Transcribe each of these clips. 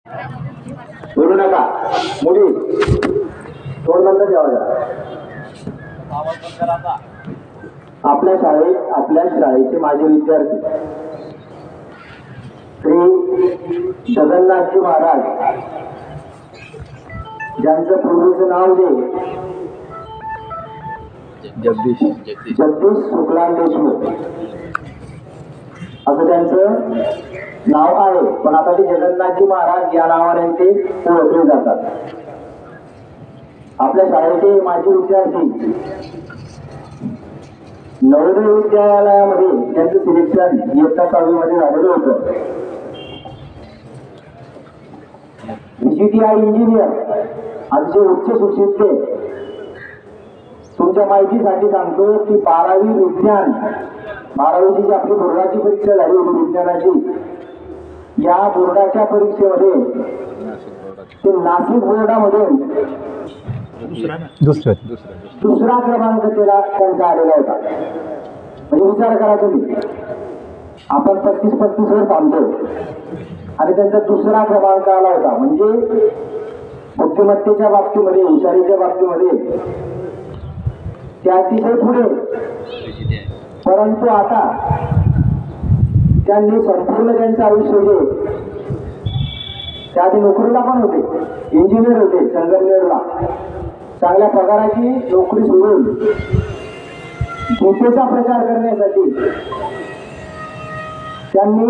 बोलू नका मुली, तोंड बंद ठेवा. आपल्या शाळेचे माजी विद्यार्थी श्री जगन्नाथजी महाराज, ज्यांचं पूर्वीचं नाव जगदीश शुक्लान देशमुख असं त्यांचं नाव आहे, पण आता ते जगन्नाथजी महाराज या नावाने ते ओळखले जातात. आपल्या शाळेचे माजी विद्यार्थी नवोदय विद्यालयामध्ये त्यांचं सिलेक्शन इयत्ता 6वी मध्ये झालेलं होतं. VCTI इंजिनियर आमचे उच्च शिक्षित ते. तुमच्या माहितीसाठी सांगतो की 12वी विज्ञान, 12वीची जी आपली बोर्डाची परीक्षा झाली होती विज्ञानाची, या बोर्डाच्या परीक्षेमध्ये ते नाशिक बोर्डामध्ये दुसरा क्रमांक त्यांचा आलेला होता. म्हणजे विचार करा तुम्ही, आपण 35 वर थांबतो आणि त्यांचा दुसरा क्रमांक आला होता. म्हणजे बुद्धिमत्तेच्या बाबतीमध्ये, हुशारीच्या बाबतीमध्ये ते अतिशय पुढे. परंतु आता त्यांनी संपूर्ण त्यांचं आयुष्य जे त्याआधी नोकरीला पण होते, इंजिनियर होते, संगमनेरला चांगल्या पगाराची नोकरी सोडून गीतेचा प्रचार करण्यासाठी त्यांनी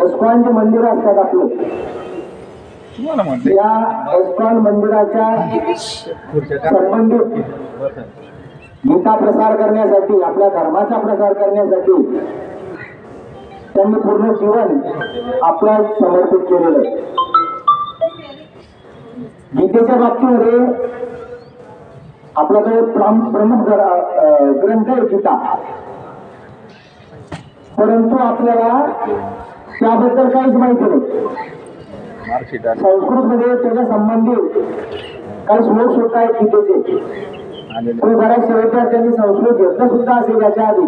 इस्कॉनचे मंदिर असतात आपले, या इस्कॉन मंदिराच्या संबंधित गीता प्रसार करण्यासाठी, आपल्या धर्माचा प्रसार करण्यासाठी त्यांनी पूर्ण जीवन आपलं समर्पित केलेलं आहे. गीतेच्या बाबतीमध्ये आपला जो प्रमुख ग्रंथ आहे गीता, परंतु आपल्याला त्याबद्दल काहीच माहिती नाही. संस्कृतमध्ये त्याच्या संबंधित काही श्लोक सुद्धा आहेत गीतेचे. तुम्ही बऱ्याचशा विद्यार्थ्यांनी संस्कृत घेतलं सुद्धा असेल याच्या आधी.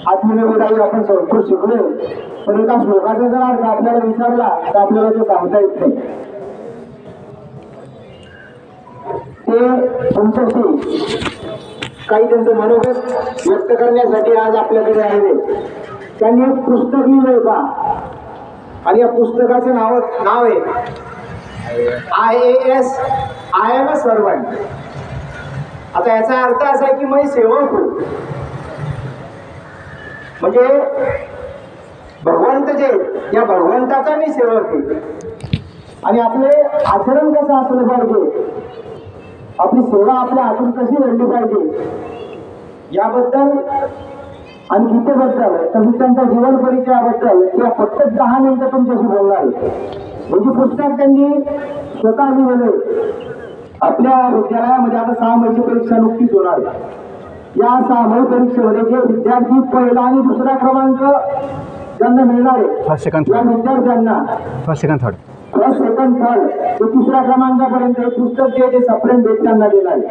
आत्मनिर्भर आपण संस्कृत शिकलो, पण एका श्लोकाचा जर अर्थ आपल्याला विचारला तर आपल्याला तो सांगता येत नाही. ते तुमच्याशी काही त्यांचं मनोगत व्यक्त करण्यासाठी आज आपल्याकडे आले. त्यांनी एक पुस्तक लिहिलंय का, आणि या पुस्तकाचं नाव आहे IAS, I am a servant. आता याचा अर्थ असा आहे की मी सेवक हो. म्हणजे भगवंत जे, या भगवंताचा मी सेवक आहे. आणि आपले आचरण कसं असलं पाहिजे, आपली सेवा आपल्या हातून कशी घडली पाहिजे याबद्दल आणि गीतेबद्दल, तसेच त्यांच्या जीवन परिचयाबद्दल त्या फक्त 10 मिनिटं तुमच्याशी बोलणार आहे. म्हणजे पुस्तक त्यांनी स्वतः लिहिलेलं. आपल्या विद्यालयामध्ये आता 6 महिन्याची परीक्षा नुकतीच होणार आहे. या 6 महिने परीक्षेमध्ये जे विद्यार्थी पहिला आणि दुसरा क्रमांक ज्यांना मिळणार आहे, या विद्यार्थ्यांना फर्स्ट सेकंड थर्ड ते तिसऱ्या क्रमांकापर्यंत हे पुस्तक जे सप्रेम भेट त्यांना देणार आहे.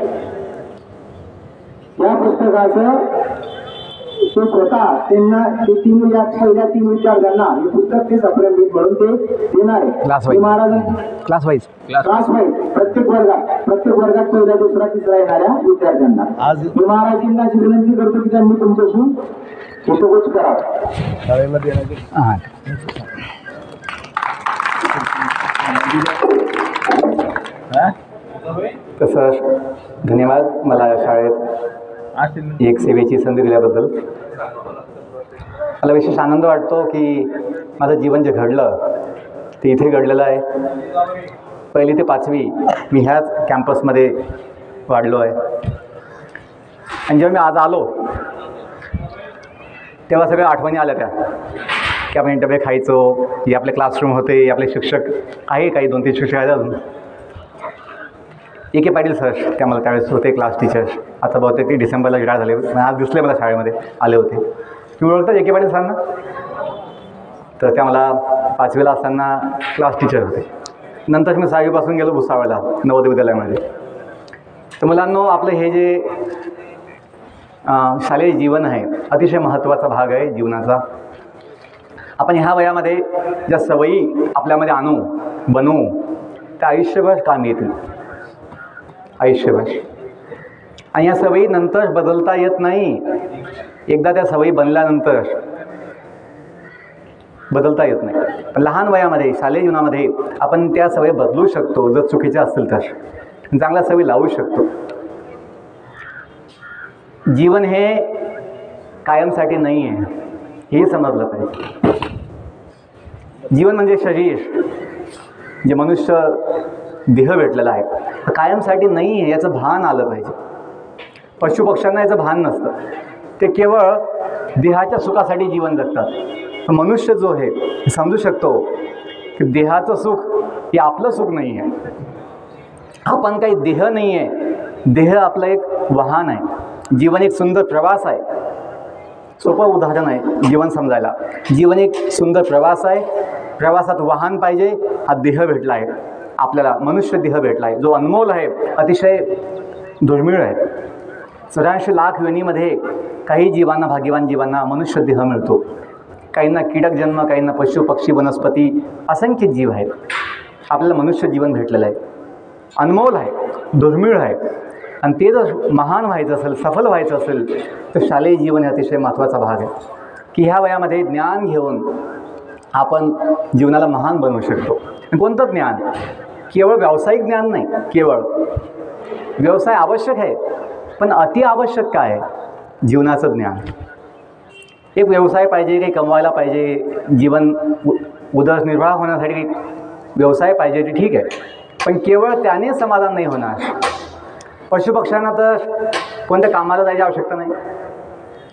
या पुस्तकाचं ते स्वतः त्यांना ते पहिल्या 3 विद्यार्थ्यांना हे पुस्तक ते सप्रेम भेट म्हणून ते देणार आहे. महाराज क्लास वाईज प्रत्येक वर्गात पहिला, दुसरा, तिसरा येणाऱ्या विद्यार्थ्यांना आज मी महाराजांना अशी विनंती करतो की त्यांनी तुमच्याशी हितगुज करावं. तसं धन्यवाद मला या शाळेत एक सेवेची संधी दिल्याबद्दल. मला विशेष आनंद वाटतो की माझं जीवन जे घडलं ते इथे घडलेलं आहे. 1ली ते 5वी मी ह्याच कॅम्पसमध्ये वाढलो आहे. आणि जेव्हा मी आज आलो तेव्हा सगळ्या आठवणी आल्या त्या की आपण डबे खायचो, हे आपले क्लासरूम होते, आपले शिक्षक आहे, काही 2-3 शिक्षक आहेत अजून. AK पाटील सर त्या मला त्यावेळेस होते क्लास टीचर. आता बहुतेक ते डिसेंबरला रिटायर झाले, पण आज दिसले मला शाळेमध्ये आले होते. तुम्ही ओळखता AK पाटील सरांना? तर त्या मला 5वीला असताना क्लास टीचर होते. नंतर मी 6वीपासून गेलो भुसावळला नवोदय विद्यालयामध्ये. तर मुलांनो, आपलं हे जे शालेय जीवन आहे अतिशय महत्त्वाचा भाग आहे जीवनाचा. आपण ह्या वयामध्ये ज्या सवयी आपल्यामध्ये आणू बनवू त्या आयुष्यभर काम येतील, आयुष्यभर. आणि या सवयी नंतर बदलता येत नाही. एकदा त्या सवयी बनल्यानंतर बदलता येत नाही. पण लहान वयामध्ये शालेय जीवनामध्ये आपण त्या सवयी बदलू शकतो, जर चुकीच्या असतील तर चांगल्या सवयी लावू शकतो. जीवन हे कायमसाठी नाही आहे, हे समजलं पाहिजे. जीवन म्हणजे शरीर, जे मनुष्य देह भेटलेला आहे कायमसाठी नाही आहे, याचं भान आलं पाहिजे. पशुपक्ष्यांना याचं भान नसतं, ते केवळ देहाच्या सुखासाठी जीवन जगतात. मनुष्य जो आहे समजू शकतो की देहाचं सुख हे आपलं सुख नाही आहे. आपण काही देह नाही आहे, देह आपलं एक वाहन आहे. जीवन एक सुंदर प्रवास आहे. सोपं उदाहरण आहे जीवन समजायला. जीवन एक सुंदर प्रवास आहे. प्रवासात वाहन पाहिजे, हा देह भेटला आहे आपल्याला, मनुष्य देह भेटला आहे जो अनमोल आहे, अतिशय दुर्मिळ आहे. 84 लाख योनीमध्ये काही जीवांना, भाग्यवान जीवांना मनुष्य देह मिळतो. काहींना कीटक जन्म, काहींना पशु पक्षी वनस्पती असंख्य जीव आहेत. आपल्याला मनुष्य जीवन भेटलेलं आहे, अनमोल आहे, दुर्मिळ आहे. आणि ते जर महान व्हायचं असेल, सफल व्हायचं असेल तर शालेय जीवन हे अतिशय महत्त्वाचा भाग आहे. की ह्या वयामध्ये ज्ञान घेऊन आपण जीवनाला महान बनवू शकतो. कोणतं ज्ञान? केवळ व्यावसायिक ज्ञान नाही. केवळ व्यवसाय आवश्यक आहे, पण अति आवश्यक काय आहे? जीवनाचं ज्ञान. एक व्यवसाय पाहिजे, काही कमवायला पाहिजे, जीवन उदरनिर्वाह होण्यासाठी काही व्यवसाय पाहिजे, ते ठीक आहे. पण केवळ त्याने समाधान नाही होणार. पशुपक्ष्यांना तर कोणत्या कामाला जायची आवश्यकता नाही,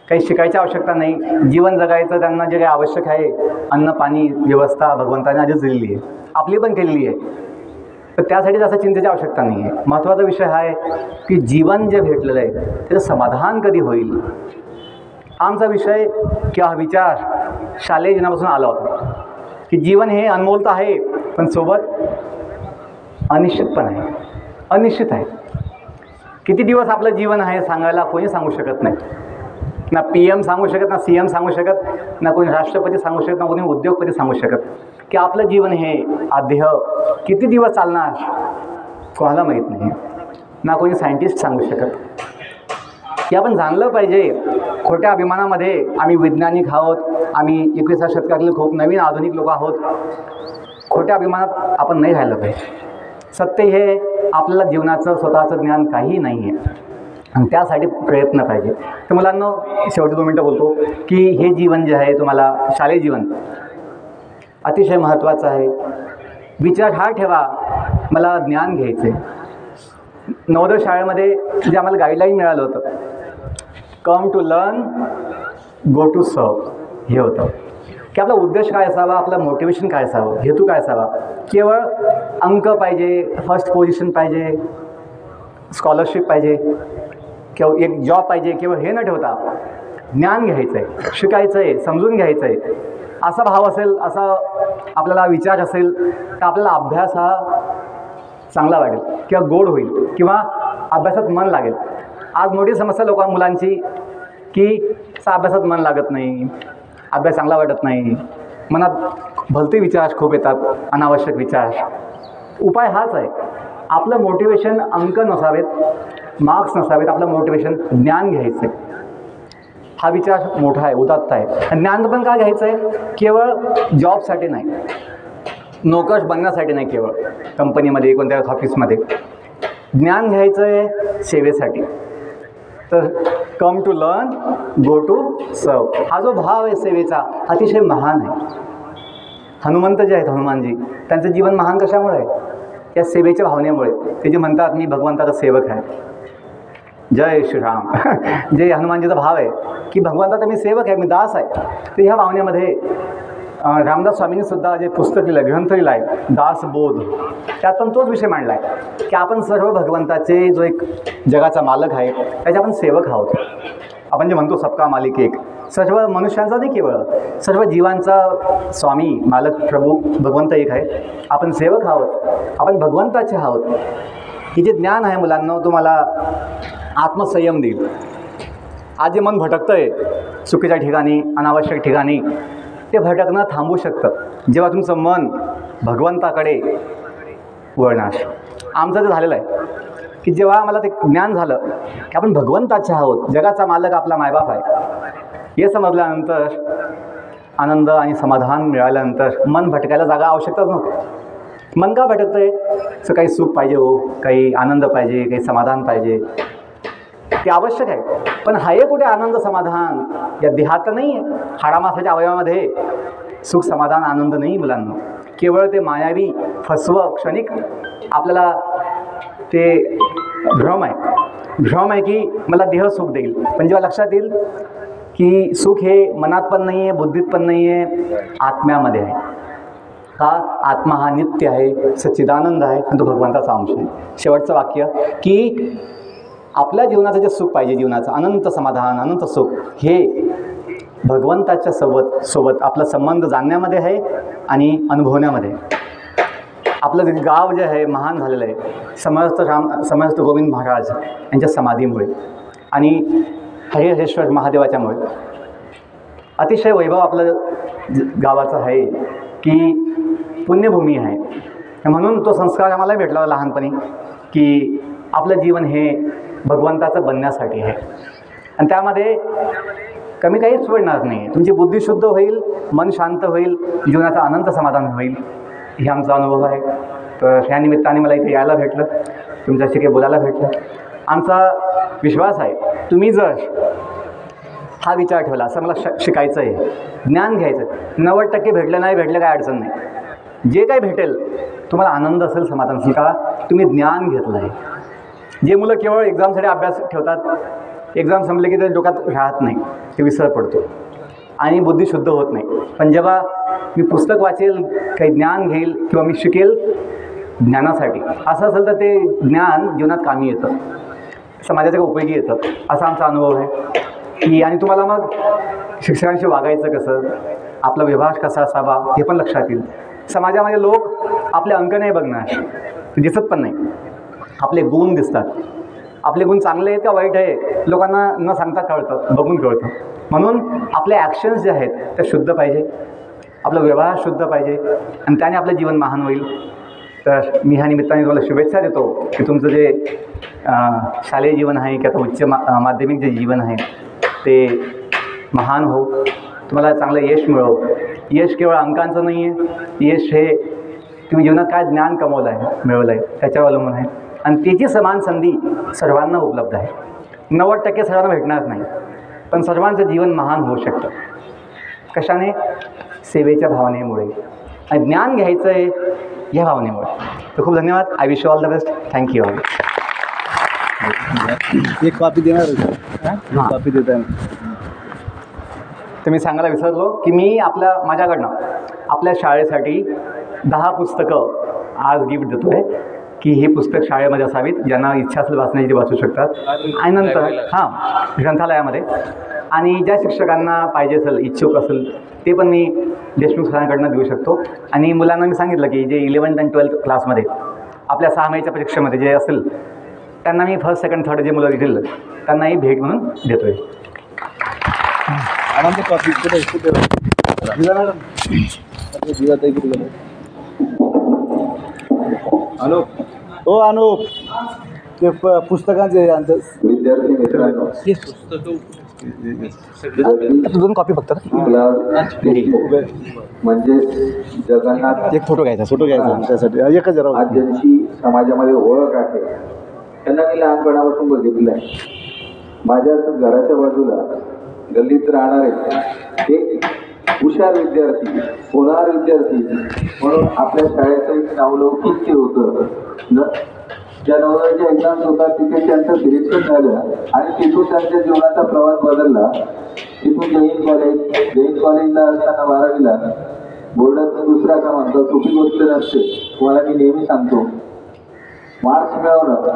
काही शिकायची आवश्यकता नाही. जीवन जगायचं त्यांना जे काही आवश्यक आहे, अन्न पाणी व्यवस्था भगवंताने आधीच दिलेली आहे, आपली पण केलेली आहे. तर त्यासाठी जास्त चिंतेची आवश्यकता नाही आहे. महत्त्वाचा विषय हा आहे की जीवन जे भेटलेलं आहे त्याचं समाधान कधी होईल. आमचा विषय किंवा हा विचार शालेय जीवनापासून आला होता की जीवन हे अनमोल तर आहे, पण सोबत अनिश्चित पण आहे. अनिश्चित आहे. किती दिवस आपलं जीवन आहे सांगायला कोणी सांगू शकत नाही. ना PM सांगू शकत, ना CM सांगू शकत, ना कोणी राष्ट्रपती सांगू शकत, ना कोणी उद्योगपती सांगू शकत की आपलं जीवन हे देह किती दिवस चालणार, कोणाला माहीत नाही. ना कोणी सायंटिस्ट सांगू शकत. की आपण जाणलं पाहिजे, खोट्या अभिमानामध्ये आम्ही वैज्ञानिक आहोत, आम्ही 21व्या शतकातले खूप नवीन आधुनिक लोक आहोत, खोट्या अभिमानात आपण नाही राहिलं पाहिजे. सत्य हे आपल्याला जीवनाचं स्वतःचं ज्ञान काही नाही आहे आणि त्यासाठी प्रयत्न पाहिजे. तर मुलांना शेवटी 2 मिनटं बोलतो की हे जीवन जे आहे तुम्हाला शालेय जीवन अतिशय महत्त्वाचं आहे. विचार हा ठेवा, मला ज्ञान घ्यायचं आहे. नवोदय शाळेमध्ये जे आम्हाला गाईडलाईन मिळालं होतं, come to learn, go to serve, हे होतं की आपला उद्देश काय असावा, आपलं मोटिवेशन काय असावं, हेतू काय असावा. केवळ अंक पाहिजे, फर्स्ट पोझिशन पाहिजे, स्कॉलरशिप पाहिजे किंवा एक जॉब पाहिजे, केवळ हे न ठेवता ज्ञान घ्यायचं आहे, शिकायचं आहे, समजून घ्यायचं आहे. असा भाव असेल, असा आपल्याला विचार असेल तर आपल्याला अभ्यास हा चांगला वाटेल किंवा गोड होईल किंवा अभ्यासात मन लागेल. आज मोठी समस्या मुलांची की अभ्यासात मन लागत नाही, अभ्यास चांगला वाटत नाही, मनात भलते विचार खूप येतात, अनावश्यक विचार. उपाय हाच आहे, आपलं मोटिवेशन अंक नसावेत, मार्क्स नसावेत, आपलं मोटिवेशन ज्ञान घ्यायचं आहे. हा विचार मोठा आहे, उदात्त आहे. ज्ञान पण काय घ्यायचं आहे? केवळ जॉबसाठी नाही, नोकर बनण्यासाठी नाही, केवळ कंपनीमध्ये कोणत्या ऑफिसमध्ये. ज्ञान घ्यायचं आहे सेवेसाठी. तर come to learn, go to serve, हा जो भाव आहे सेवेचा अतिशय महान आहे. हनुमंत जे आहेत, हनुमानजी, त्यांचं जीवन महान कशामुळे आहे? या सेवेच्या भावनेमुळे. ते जे म्हणतात मी भगवंताचा सेवक आहे, जय श्रीराम. जे हनुमानजीचा भाव आहे की भगवंताचा मी सेवक आहे, मी दास आहे. तर ह्या भावनेमध्ये रामदास स्वामींनी सुद्धा जे पुस्तक लिहिलं, ग्रंथ लिहिला आहे दासबोध, त्यात पण तोच विषय मांडला आहे की आपण सर्व भगवंताचे जो एक जगाचा मालक आहे त्याचे आपण सेवक आहोत. आपण जे म्हणतो सबका मालिक एक, सर्व मनुष्यांचा नाही, केवळ सर्व जीवांचा स्वामी मालक प्रभू भगवंत एक आहे. आपण सेवक आहोत, आपण भगवंताचे आहोत. हे जे ज्ञान आहे मुलांना तुम्हाला आत्मसंयम देईल. आज जे मन भटकतं आहे चुकीच्या ठिकाणी, अनावश्यक ठिकाणी, ते भटकणं थांबू शकतं जेव्हा तुमचं मन भगवंताकडे वळणार. आमचं ते झालेलं आहे की जेव्हा मला ते ज्ञान झालं की आपण भगवंताचे आहोत, जगाचा मालक आपला मायबाप आहे, हे समजल्यानंतर आनंद आणि समाधान मिळाल्यानंतर मन भटकायला जागा आवश्यकताच नव्हती. मन का भटकतं आहे? तर काही सुख पाहिजे हो, काही आनंद पाहिजे, काही समाधान पाहिजे, ते आवश्यक आहे. पण हाय कुठे आनंद समाधान? या देहात नाही आहे, हाडामासाच्या अवयवामध्ये सुख समाधान आनंद नाही मुलांना. केवळ ते मायावी फसव क्षणिक आपल्याला ते भ्रम आहे की मला देह सुख देईल. पण जेव्हा लक्षात येईल की सुख हे मनात पण नाही आहे, बुद्धीत पण नाही आहे, आत्म्यामध्ये आहे. हा आत्मा हा नित्य आहे, सच्चिदानंद आहे आणि तो भगवंताचा अंश आहे. शेवटचं वाक्य की आपल्या जीवनाचं जे सुख पाहिजे, जीवनाचं अनंत समाधान अनंत सुख, हे भगवंताच्या सोबत आपला संबंध जाणण्यामध्ये आहे आणि अनुभवण्यामध्ये. आपलं जे गाव जे आहे महान झालेलं आहे समर्थ गोविंद महाराज यांच्या समाधीमुळे आणि हरिहरेश्वर महादेवाच्यामुळे. अतिशय वैभव आपलं गावाचं आहे की पुण्यभूमी आहे. म्हणून तो संस्कार आम्हाला भेटला लहानपणी की आपलं जीवन हे भगवंताचं बनण्यासाठी आहे आणि त्यामध्ये कमी काहीच पडणार नाही. तुमची बुद्धी शुद्ध होईल, मन शांत होईल, जीवनाचा अनंत समाधान होईल. हे आमचा अनुभव आहे. तर ह्या निमित्ताने मला इथे यायला भेटलं, तुमच्याशी काही बोलायला भेटलं. आमचा विश्वास आहे तुम्ही जर हा विचार ठेवला, असं मला शिकायचं आहे, ज्ञान घ्यायचं आहे, 90% भेटलं नाही भेटलं काय अडचण नाही. जे काही भेटेल तुम्हाला आनंद असेल, समाधान असेल का तुम्ही ज्ञान घेतलं आहे. जे मुलं केवळ एक्झामसाठी अभ्यास ठेवतात, एक्झाम संपले की ते डोक्यात राहत नाही, ते विसर पडतो आणि बुद्धी शुद्ध होत नाही. पण जेव्हा मी पुस्तक वाचेल, काही ज्ञान घेईल किंवा मी शिकेल ज्ञानासाठी, असं असेल तर ते ज्ञान जीवनात कामी येतं, समाजाच्या उपयोगी येतं. असा आमचा अनुभव आहे की आणि तुम्हाला मग शिक्षकांशी वागायचं कसं, आपला व्यवहार कसा असावा हे पण लक्षात येईल. समाजामध्ये लोक आपले अंक नाही बघणार, दिसत पण नाही, आपले गुण दिसतात. आपले गुण चांगले आहेत का वाईट आहे लोकांना न सांगता कळतं, बघून कळतं. म्हणून आपले ॲक्शन्स जे आहेत ते शुद्ध पाहिजे, आपला व्यवहार शुद्ध पाहिजे आणि त्याने आपलं जीवन महान होईल. तर मी ह्या निमित्ताने तुम्हाला शुभेच्छा देतो की तुमचं जे शालेय जीवन आहे की आता उच्च माध्यमिक जे जीवन आहे ते महान हो, तुम्हाला चांगलं यश मिळो. यश केवळ अंकांचं नाही आहे, यश हे तुम्ही जीवनात काय ज्ञान कमवलं आहे, मिळवलं आहे त्याच्यावर अवलंबून आहे आणि त्याची समान संधी सर्वांना उपलब्ध आहे. 90% सर्वांना भेटणार नाही, पण सर्वांचं जीवन महान होऊ शकतं. कशाने? सेवेच्या भावनेमुळे आणि ज्ञान घ्यायचं आहे ह्या भावनेमुळे. तर खूप धन्यवाद. I wish you all the best. Thank you. एक कॉपी देणार, कॉपी देत आहे. तर मी सांगायला विसरलो की मी माझ्याकडनं आपल्या शाळेसाठी 10 पुस्तकं आज गिफ्ट देतो आहे की ही पुस्तक शाळेमध्ये असावीत, ज्यांना इच्छा असेल वाचण्याची ते वाचू शकतात. आणि नंतर ग्रंथालयामध्ये आणि ज्या शिक्षकांना पाहिजे असेल, इच्छुक असेल ते पण मी देशमुख सरांकडनं देऊ शकतो. आणि मुलांना मी सांगितलं की जे 11th आणि 12th क्लासमध्ये आपल्या 6 महिन्याच्या परीक्षेमध्ये जे असेल त्यांना मी फर्स्ट सेकंड थर्ड जे मुलं घेतील त्यांनाही भेट म्हणून देतो आहे. आनंद कॉपी अनुप, हो अनुप, ते पुस्तकांचे विद्यार्थी मित्रांनो, 2 कॉपी फक्त म्हणजे जगन्नाथ एक फोटो घ्यायचा. त्यासाठी एकच जरा आज ज्यांची समाजामध्ये ओळख आहे त्यांना मी लहानपणापासून बघितलं आहे. माझ्या घराच्या बाजूला गल्लीत राहणारे एक हुशार विद्यार्थी, होणार विद्यार्थी म्हणून आपल्या शाळेचं एक नावलौकिक होतं. ज्या नवराच्या एक्झाम्स होतात तिथे त्यांचं सिलेक्शन झालं आणि तिथून त्यांच्या जीवनाचा प्रवास बदलला. तिथून जैन कॉलेजला असताना 12वीला बोर्डाचा 2रा क्रमांक, सोपी गोष्ट नसते. तुम्हाला मी नेहमी सांगतो, मार्क्स मिळवणं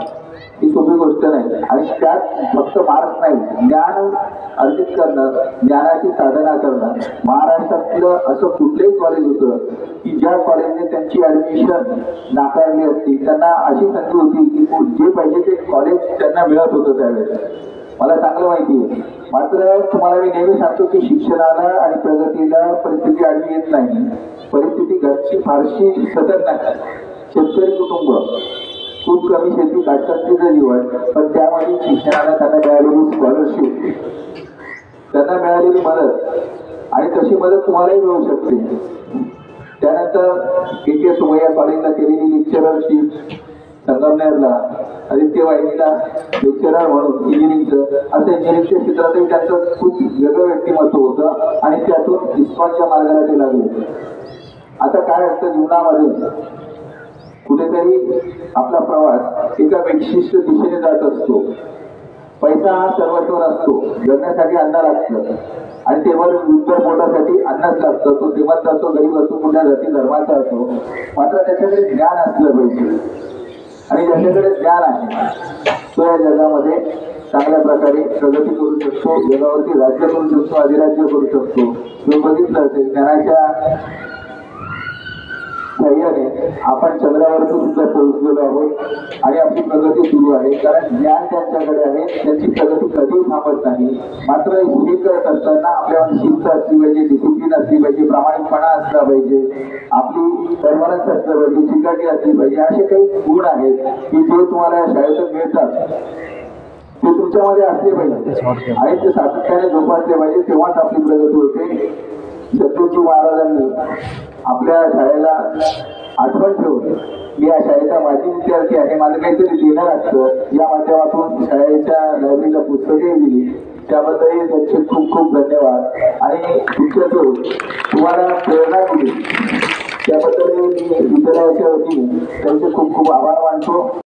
ही सोपी गोष्ट नाही आणि त्यात फक्त मार्क्स नाही, ज्ञान अर्जित करणं, ज्ञानाची साधना करणं. महाराष्ट्रातलं असं कुठलंही कॉलेज होतं की ज्या कॉलेजने त्यांची ॲडमिशन नाकारली असती, त्यांना अशी संधी होती की जे पाहिजे ते कॉलेज त्यांना मिळत होतं त्यावेळेस. मला चांगलं माहिती आहे. मात्र तुम्हाला मी नेहमी सांगतो की शिक्षणाला आणि प्रगतीला परिस्थिती आडवी येत नाही. परिस्थिती घरची फारशी सतत नाही. शेतकरी कुटुंब, खूप कमी शेती, काटकसरीचं जीवन, पण त्यामध्ये शिक्षणाला त्यांना मिळालेली स्कॉलरशिप, त्यांना मिळालेली मदत आणि तशी मदत तुम्हालाही मिळू शकते. त्यानंतर के सोमय्या कॉलेजला केलेली लेक्चररशिप, संगमनेरला आदित्य वाहिनीला लेक्चरर म्हणून इंजिनिअरिंगचं, असं इंजिनिअरिंगच्या क्षेत्रातही त्यांचं खूप वेगळं व्यक्तिमत्व होतं आणि त्यातून इस्कॉनच्या मार्गाला ते लागले. आता काय असतं जीवनामध्ये, कुठेतरी आपला प्रवास एका विशिष्ट दिशेने जात असतो. पैसा हा सर्वस्व नसतो. जगण्यासाठी अन्न लागतं आणि तेव्हा युद्ध पोटासाठी अन्नच लागतं. तो श्रीमंत असो, गरीब असो, कुठल्या जाती धर्माचा असो, मात्र त्याच्याकडे ज्ञान असलं पाहिजे. आणि ज्याच्याकडे ज्ञान आहे तो या जगामध्ये चांगल्या प्रकारे प्रगती करू शकतो, जगावरती राज्य करू शकतो, अधिराज्य करू शकतो. तुम्ही बघितलं असेल, ज्ञानाच्या साह्याने आपण चंद्रावरती सुद्धा पोहोचलेलो आहोत आणि आपली प्रगती सुरू आहे. कारण ज्ञान त्यांच्याकडे आहे, त्यांची प्रगती कधीही थांबत नाही. मात्र हे करत असताना आपल्यावर शिस्त असली पाहिजे, डिसिप्लिन असली पाहिजे, प्रामाणिकपणा असला पाहिजे, आपली परमनन्स असलं पाहिजे, चिकाटी असली पाहिजे. असे काही गुण आहेत की जे तुम्हाला या शाळेतून मिळतात, ते तुमच्यामध्ये असले पाहिजे आणि ते सातत्याने जोपासले पाहिजे. तेव्हाच आपली प्रगती होते. सद्गुरुजी महाराजांनी आपल्या शाळेला आठवण ठेवून, मी या शाळेचा माजी विद्यार्थी आहे, मला काहीतरी देणं लागतं, या माध्यमातून शाळेच्या लायब्ररीला पुस्तकही दिली. त्याबद्दलही त्यांचे खूप खूप धन्यवाद. आणि तुमच्याकडून तुम्हाला प्रेरणा दिली त्याबद्दल मी विद्यालयाच्या वतीने त्यांचे खूप खूप आभार मानतो.